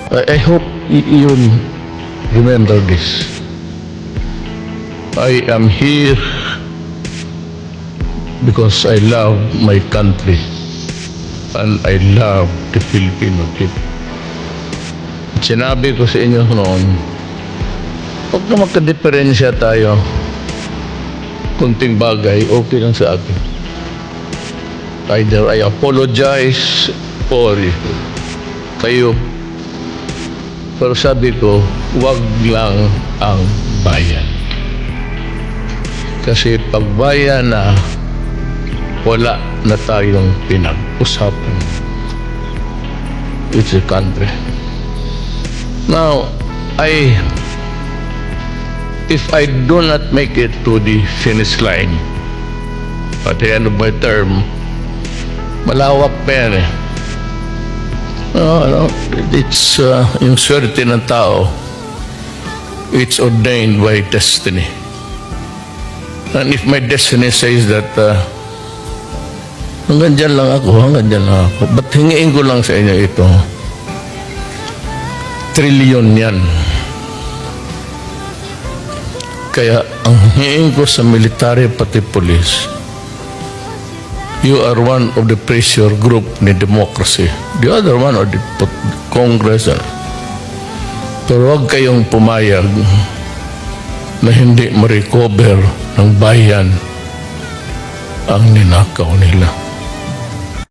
I hope you remember this. I am here because I love my country and I love the Filipino people. Sinabi ko sa inyo noon, huwag na magka-diferensya tayo. Kunting bagay, okay lang sa akin. Either I apologize or kayo. Pero sabi ko, huwag lang ang bayan. Kasi pag bayan na, wala na tayong pinag-usapan. It's a country. Now, if I do not make it to the finish line at the end of my term, malawak pa yan eh. It's yung swerte ng tao, it's ordained by destiny. And if my destiny says that hanggang dyan lang ako, ba't hingiin ko lang sa inyo ito? Trilyon yan. Kaya ang hingiin ko sa military pati police, you are one of the pressure group ni democracy. The other one are the Congress. Pero huwag kayong pumayag na hindi ma-recover ng bayan ang ninakaw nila.